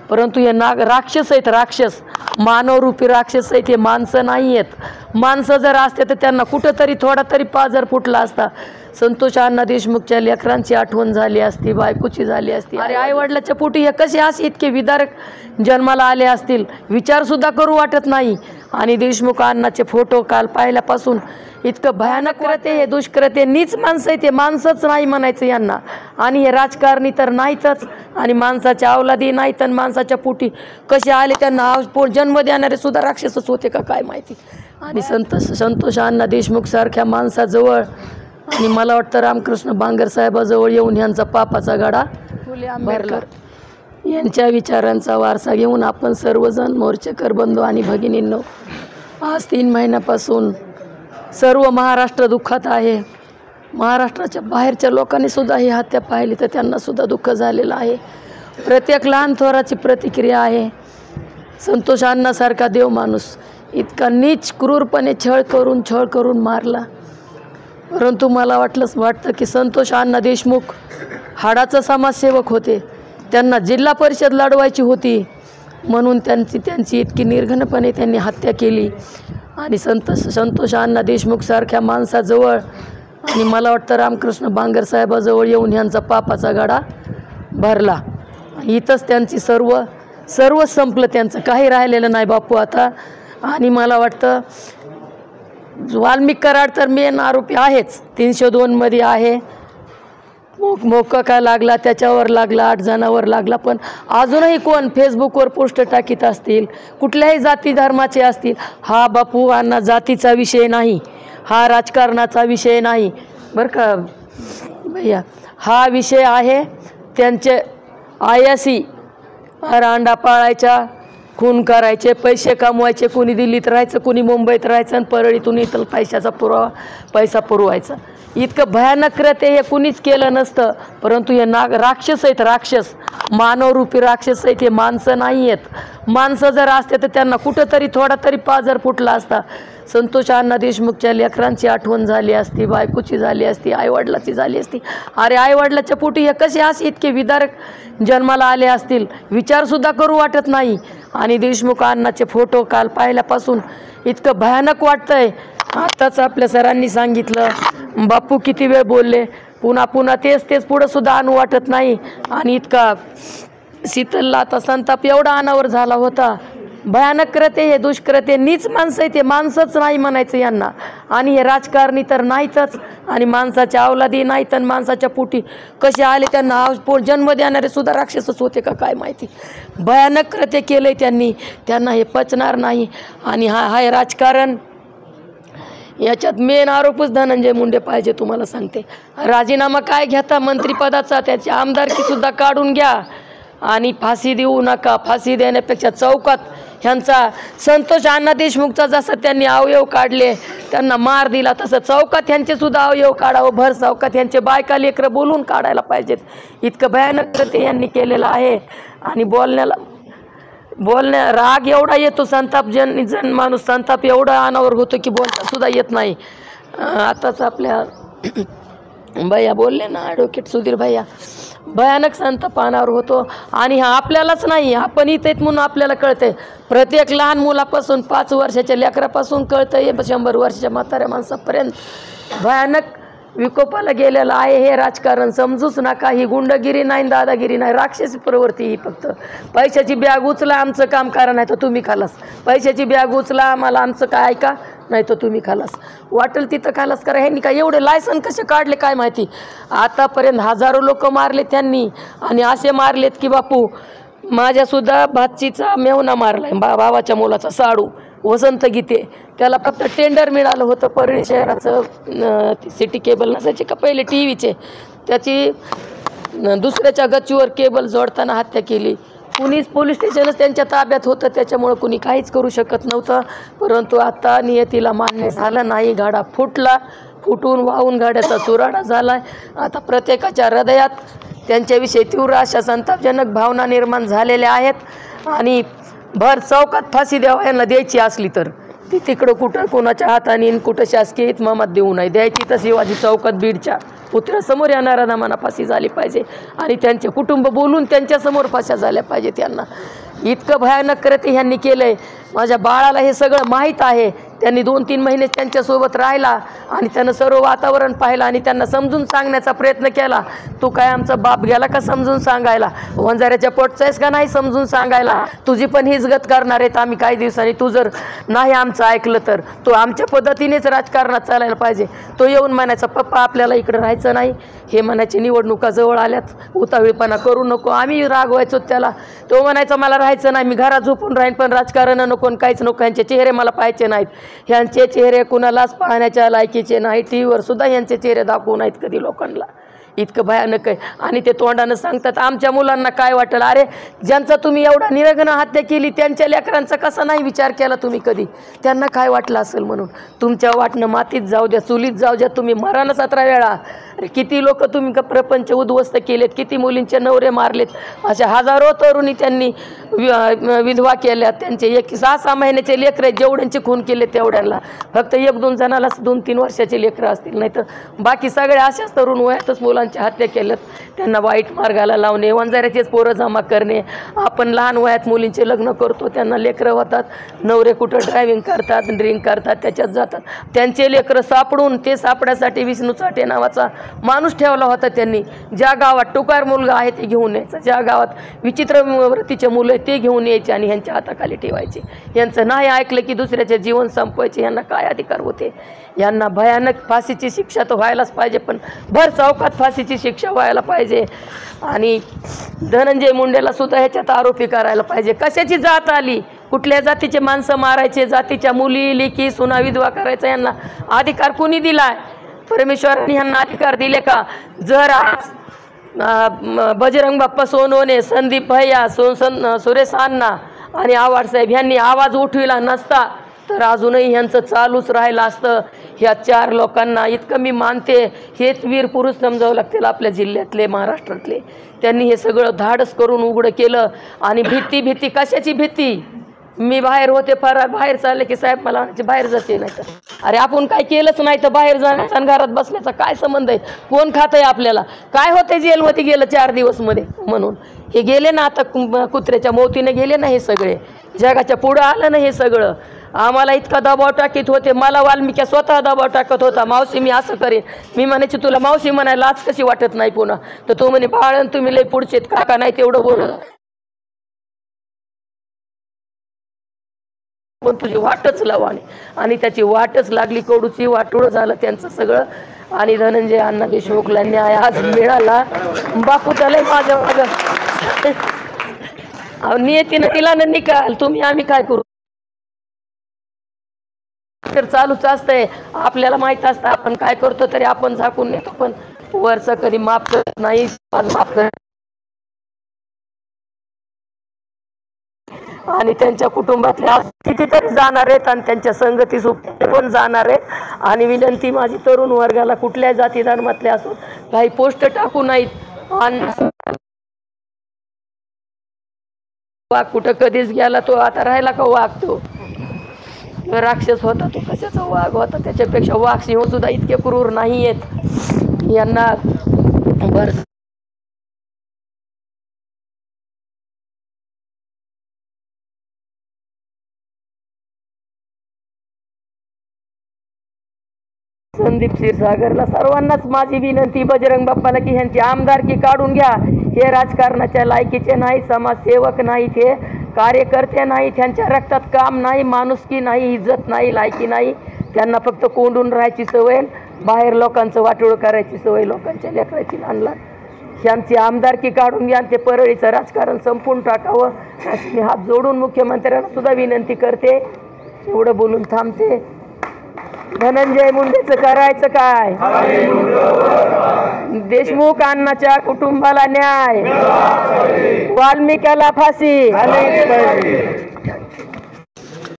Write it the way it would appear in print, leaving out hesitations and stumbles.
परंतु हे राक्षस आहेत, राक्षस मानवरूपी राक्षस आहेत, हे माणसं नाही आहेत। माणसं जर असते तर त्यांना कुठंतरी थोडा तरी पाजर फुटला असता। संतोष अण्णा देशमुखच्या लेकरांची आठवण झाली असती, बायकोची झाली असती। अरे आईवडिलाच्या पोटी हे कसे असे इतके विदारक जन्माला आले असतील, विचारसुद्धा करू वाटत नाही। आणि देशमुख अण्णाचे फोटो काल पाहिल्यापासून इतकं भयानक कृत्य, हे दुष्कृत्य, नीच माणसं आहे, ते माणसंच नाही म्हणायचं यांना। आणि हे राजकारणी तर नाहीतच, आणि माणसाच्या अवलादी नाहीत, आणि माणसाच्या पोटी कसे आले त्यांना जन्म देणारे सुद्धा राक्षसच होते का काय माहिती। आणि संतोष अण्णा देशमुख सारख्या माणसाजवळ आणि मला वाटतं रामकृष्ण बांगर साहेबाजवळ येऊन यांचा पापाचा गाडा भरला। यांच्या विचारांचा वारसा घेऊन आपण सर्वजण मोर्चेकर बंधू आणि भगिनींनो, आज 3 महिन्यापासून सर्व महाराष्ट्र दुःखात आहे। महाराष्ट्राच्या बाहेरच्या लोकांनी सुद्धा ही हत्या पाहिली तर त्यांना सुद्धा दुःख झालेलं आहे। प्रत्येक लहान थोराची प्रतिक्रिया आहे। संतोष अण्णासारखा देव माणूस इतका नीच क्रूरपणे छळ करून मारला। परंतु मला वाटतं की संतोष अण्णा देशमुख हाडाचा समाजसेवक होते, त्यांना जिल्हा परिषद लढवायची होती, म्हणून त्यांची इतकी निर्घणपणे त्यांनी हत्या केली। आणि संतोष अण्णा देशमुख सारख्या माणसाजवळ आणि मला वाटतं रामकृष्ण बांगर साहेबाजवळ येऊन यांचा पापाचा गाडा भरला। आणि इथंच त्यांची सर्व संपलं, त्यांचं काही राहिलेलं नाही बापू आता। आणि मला वाटतं वाल्मिक कराड तर मेन आरोपी आहेच, 302 मध्ये आहे। मोक्का लागला, त्याच्यावर लागला, 8 जणांवर लागला, पण अजूनही कोण फेसबुकवर पोस्ट टाकीत असतील, कुठल्याही जाती धर्माचे असतील, हा बापू अण्णा जातीचा विषय नाही, हा राजकारणाचा विषय नाही बरं का भैया, हा विषय आहे त्यांचे आयासी रांडा पाळायच्या, खून करायचे, पैसे कमवायचे, कुणी दिल्लीत राहायचं, कुणी मुंबईत राहायचं, आणि परळीतून इथं पैसा पुरवायचा। इतकं भयानक कृत्य हे कुणीच केलं नसतं, परंतु हे राक्षस आहेत, राक्षस मानवरूपी राक्षस आहेत, हे माणसं नाही आहेत। माणसं जर असते तर त्यांना कुठंतरी थोडा तरी पाजर फुटला असता। संतोष अण्णा देशमुखच्या लेकरांची आठवण झाली असती, बायकोची झाली असती, आईवडिलाची झाली असती। अरे आईवडिलाच्या पोटी हे कसे असे इतके विदारक जन्माला आले असतील, विचारसुद्धा करू वाटत नाही। आणि देशमुख अण्णाचे फोटो काल पाहिल्यापासून इतकं भयानक वाटतंय। आत्ताच आपल्या सरांनी सांगितलं, बापू किती वेळ बोलले, पुन्हा तेच पुढं सुद्धा आणू वाटत नाही। आणि इतका शीतलला आता संताप एवढा अनावर झाला होता। भयानक कृत्य, हे दुष्कृत्य, नीच माणसं आहे, ते माणसंच नाही म्हणायचं यांना। आणि हे राजकारणी तर नाहीतच, आणि माणसाच्या अवलादी नाहीत, आणि माणसाच्या पोटी कसे आले त्यांना जन्म देणारे सुद्धा राक्षसच होते का काय माहिती। भयानक कृत्य केलंय त्यांना हे पचणार नाही। आणि हा राजकारण, याच्यात मेन आरोपच धनंजय मुंडे पाहिजे। तुम्हाला सांगते, राजीनामा काय घेता मंत्रिपदाचा, त्याची आमदारकी सुद्धा काढून घ्या, आणि फाशी देऊ नका। फाशी देण्यापेक्षा चौकात ह्यांचा संतोष अण्णा देशमुखचा जसं त्यांनी अवयव काढले, त्यांना मार दिला, तसं चौकात ह्यांचे सुद्धा अवयव काढावं, भर चौकात ह्यांचे बायका लेकरं बोलून काढायला पाहिजेत। इतकं भयानक कृत्य यांनी केलेलं आहे। आणि बोलण्या राग एवढा येतो, जन माणूस संताप एवढा अनावर होतो की बोलता सुद्धा येत नाही। आताच आपल्या भैया बोलले ना, ॲडव्होकेट सुधीर भैया, भयानक संताप अनावर होतो। आणि हा आपल्यालाच नाही, आपण इथे म्हणून आपल्याला कळतंय, प्रत्येक लहान मुलापासून 5 वर्षाच्या लेकरापासून कळतंय, 100 वर्षाच्या म्हाताऱ्या माणसापर्यंत भयानक विकोपाला गेलेलं आहे हे राजकारण। समजूच नका, ही गुंडगिरी नाही, दादागिरी नाही, राक्षसी प्रवृत्ती ही फक्त। पैशाची बॅग उचला, आमचं काम करा, नाही तर तुम्ही खालास। पैशाची बॅग उचला, आम्हाला आमचं काय ऐका, नाही तर तुम्ही खालास। वाटेल तिथं खालास करा। ह्यांनी काय एवढे लायसन कसे काढले काय माहिती। आतापर्यंत हजारो लोक मारले त्यांनी, आणि असे मारलेत की बापू, माझ्यासुद्धा भाचीचा मेवना मारलाय, भावाच्या मुलाचा साडू वसंत गीते, त्याला फक्त टेंडर मिळालं होतं परळी शहराचं, सिटी केबल नसायचे का पहिले टीव्हीचे, त्याची दुसऱ्याच्या गच्चीवर केबल जोडताना हत्या केली। पोलीस स्टेशनच त्यांच्या ताब्यात होतं, त्याच्यामुळं कुणी काहीच करू शकत नव्हतं। परंतु आता नियतीला मान्य झालं नाही, गाडा फुटून वाहून गाड्याचा चुराडा झालाय। आता प्रत्येकाच्या हृदयात त्यांच्याविषयी तीव्र अशा संतापजनक भावना निर्माण झालेल्या आहेत। आणि भर चौकात फाशी यांना द्यायची असली तर ती तिकडं कुठं कोणाच्या हाताने कुठं शासकीय इतमामात देऊ नये, द्यायची तर शिवाजी चौकात बीडच्या पुतळ्यासमोर येणाऱ्या नामांना फाशी झाली पाहिजे आणि त्यांचे कुटुंब बोलून त्यांच्यासमोर फाश्या झाल्या पाहिजे त्यांना. इतकं भयानक कृत्य ह्यांनी केलं आहे. माझ्या बाळाला हे सगळं माहीत आहे. त्यांनी 2-3 महिने त्यांच्यासोबत राहिला आणि त्यानं सर्व वातावरण पाहिलं आणि त्यांना समजून सांगण्याचा प्रयत्न केला. तू काय आमचा बाप गेला का समजून सांगायला? वंजाऱ्याच्या पोटचा आहेस का नाही समजून सांगायला? तुझी पण हीच गत करणार आहेत आम्ही काही दिवसांनी. तू जर नाही आमचं ऐकलं तर तो आमच्या पद्धतीनेच राजकारणात चालायला पाहिजे. तो येऊन म्हणायचा पप्पा आपल्याला इकडं राहायचं नाही. हे म्हणायचे निवडणुका जवळ आल्यात, उतावीळपणा करू नको. आम्ही रागवायचो त्याला. तो म्हणायचा मला राहायचं नाही, मी घरात झोपून राहीन, पण राजकारण नको काहीच नको. यांचे चेहरे मला पाहायचे नाहीत. ह्यांचे चेहरे कुणालाच पाहण्याच्या लायकीचे नाही. टीव्हीवर सुद्धा यांचे चेहरे दाखवू नाहीत कधी लोकांना. इतकं भयानक आहे. आणि ते तोंडानं सांगतात आमच्या मुलांना काय वाटेल. अरे ज्यांचा तुम्ही एवढा निरगन हत्या केली त्यांच्या लेकरांचा कसा नाही विचार केला तुम्ही कधी? त्यांना काय वाटलं असेल म्हणून. तुमच्या वाटणं मातीत जाऊ द्या, चुलीत जाऊ द्या, तुम्ही मरा ना 17 वेळा. अरे किती लोक तुम्ही प्रपंच उद्ध्वस्त केलेत, किती मुलींचे नवरे मारलेत. अशा हजारो तरुणी त्यांनी विधवा केल्या. त्यांचे 6-6 महिन्याचे लेकरं जेवढ्यांचे खून केले तेवढ्यांना. फक्त 1-2 जणालाच 2-3 वर्षाचे लेकरं असतील, नाही तर बाकी सगळे अशाच तरुण वयातच मुलांच्या हत्या केल्यात. त्यांना वाईट मार्गाला लावणे, वंजाऱ्याचेच पोरं जमा करणे. आपण लहान वयात मुलींचे लग्न करतो, त्यांना लेकरं होतात, नवरे कुठं ड्रायव्हिंग करतात, ड्रिंक करतात, त्याच्यात जातात. त्यांचे लेकरं सापडून ते सापड्यासाठी विष्णू चाटे नावाचा माणूस ठेवला होता त्यांनी. ज्या गावात टुकार मुलगा आहे ते घेऊन यायचं, ज्या गावात विचित्र वृत्तीचे मुलं आहे ते घेऊन यायचे आणि ह्यांच्या हाताखाली ठेवायचे. यांचं नाही ऐकलं की दुसऱ्याचे जीवन संपवायचे. यांना काय अधिकार होते? यांना भयानक फाशीची शिक्षा तर व्हायलाच पाहिजे, पण भर चौकात फाशीची शिक्षा व्हायला पाहिजे. आणि धनंजय मुंडेला सुद्धा ह्याच्यात आरोपी करायला पाहिजे. कशाची जात आली? कुठल्या जातीचे माणसं मारायचे? जातीच्या मुली लेकी सुना विधवा करायचा यांना अधिकार कोणी दिलाय? परमेश्वरांनी यांना अधिकार दिले का? जर आज बजरंग बाप्पा सोनवणे, संदीप भैया, सुरेश अण्णा आणि आव्हाड साहेब यांनी आवाज उठविला नसता तर अजूनही यांचं चालूच राहिलं असतं. ह्या 4 लोकांना इतकं मी मानते. हेच वीर पुरुष समजावं लागतील आपल्या जिल्ह्यातले, महाराष्ट्रातले. त्यांनी हे सगळं धाडस करून उघडं केलं. आणि भीती कशाची भीती? मी बाहेर होते, फरार बाहेर चालले की साहेब मला बाहेर जाते, नाही तर अरे आपण काय केलंच नाही तर बाहेर जाण्याचा आणि घरात बसण्याचा काय संबंध आहे? कोण खात आहे आपल्याला? काय होते जेलमध्ये गेलं 4 दिवस मध्ये म्हणून? हे गेले ना आता कुत्र्याच्या मोतीने गेले ना. हे सगळे जगाच्या पुढं आलं ना हे सगळं. आम्हाला इतका दबाव टाकीत होते. मला वाल्मिक्या स्वतः दबाव टाकत होता, मावशी मी असं करेन. मी म्हणायची तुला मावशी म्हणायला आज कशी वाटत नाही पुन्हा? तर तो म्हणे बाळन तुम्ही लय पुढचे काका नाही तेवढं बोल, पण तुझी वाटच लावाने. आणि त्याची वाटच लागली. कडूची वाटोळ झालं त्यांचं सगळं. आणि धनंजय अण्णा देशमुखला न्याय आज मिळाला. बापू त्याला माझ्या मागं नियतीनं तिला निकाल. तुम्ही आम्ही काय करू? तर चालूच असतंय. आपल्याला माहित असतं आपण काय करतो तरी आपण झाकून नेतो, पण वरचं कधी माफ करत नाही. माफ करत आणि त्यांच्या कुटुंबातले कितीतरी जाणार आहेत आणि त्यांच्या संगती सोबत पण जाणार आहेत. आणि विनंती माझी तरुण वर्गाला, कुठल्या जाती धर्मातले असून काही पोस्ट टाकू नाहीत. आणि वाघ कुठं कधीच गेला तो आता राहिला का वाघ? तो राक्षस होता, तो कशाचा वाघ होता? त्याच्यापेक्षा वाघ सिंह सुद्धा इतके क्रूर नाही आहेत. यांना बर संदीप क्षीरसागरला सर्वांनाच माझी विनंती बजरंग बाप्पाला की ह्यांची आमदारकी काढून घ्या. हे राजकारणाच्या लायकीचे नाही, समाजसेवक नाहीत, हे कार्यकर्ते नाहीत, त्यांच्या रक्तात काम नाही, माणुसकी नाही, इज्जत नाही, लायकी नाही. त्यांना फक्त कोंडून राहायची सवय, बाहेर लोकांचं वाटोळ करायची सवय, लोकांच्या लेकराची आणला. ह्यांची आमदारकी काढून घ्या आणि ते परळीचं राजकारण संपून टाकावं अशी मी हात जोडून मुख्यमंत्र्यांना सुद्धा विनंती करते. एवढं बोलून थांबते. धनंजय मुंडेचं करायचं काय? देशमुख अण्णाच्या कुटुंबाला न्याय, वाल्मिकाला फाशी.